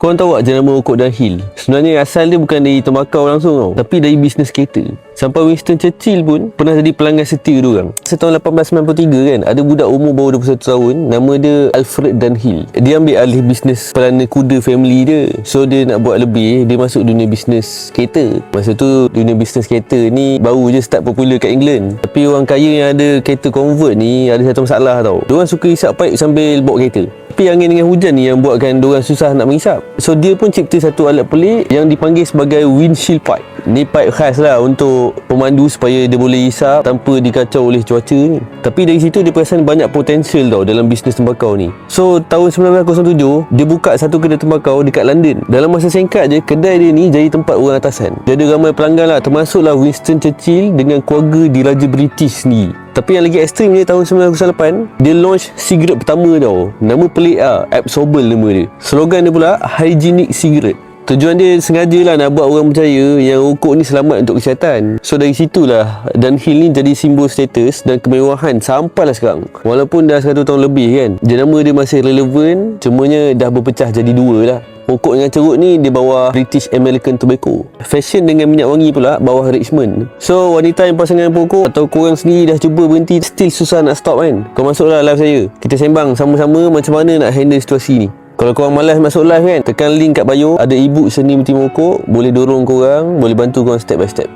Korang tahu tak jenama rokok Dunhill? Sebenarnya asal dia bukan dari tembakau langsung tau, tapi dari bisnes kereta. Sampai Winston Churchill pun pernah jadi pelanggan setia diorang. Tahun 1893 kan, ada budak umur baru 21 tahun, nama dia Alfred Dunhill. Dia ambil alih bisnes pelana kuda family dia. So dia nak buat lebih, dia masuk dunia bisnes kereta. Masa tu dunia bisnes kereta ni baru je start popular kat England. Tapi orang kaya yang ada kereta convert ni ada satu masalah tau. Diorang suka hisap pipe sambil bawa kereta. Tapi angin dengan hujan ni yang buatkan diorang susah nak menghisap. So dia pun cipta satu alat pelik yang dipanggil sebagai windshield pipe. Ni pipe khas lah untuk pemandu supaya dia boleh hisap tanpa dikacau oleh cuaca ni. Tapi dari situ dia perasan banyak potensial tau dalam bisnes tembakau ni. So tahun 1907 dia buka satu kedai tembakau dekat London. Dalam masa singkat je kedai dia ni jadi tempat orang atasan. Dia ada ramai pelanggan lah, termasuklah Winston Churchill dengan keluarga diraja British ni. Tapi yang lagi ekstrim ni tahun 1908 dia launch sigaret pertama tau. Nama pelik lah, Absol nama dia. Slogan dia pula hygienic cigarette. Tujuan dia sengaja lah nak buat orang percaya yang rokok ni selamat untuk kesihatan. So dari situlah Dunhill ni jadi simbol status dan kemewahan sampailah sekarang. Walaupun dah 100 tahun lebih kan, jenama dia masih relevan, cumanya dah berpecah jadi dua lah. Rokok dengan cerut ni dia bawah British American Tobacco. Fashion dengan minyak wangi pula bawah Richmond. So wanita yang pasangan pokok atau korang sendiri dah cuba berhenti, still susah nak stop kan, kau masuklah live saya. Kita sembang sama-sama macam mana nak handle situasi ni. Kalau korang malas masuk live kan, tekan link kat bio, ada ebook seni berhenti merokok, boleh dorong korang, boleh bantu korang step by step.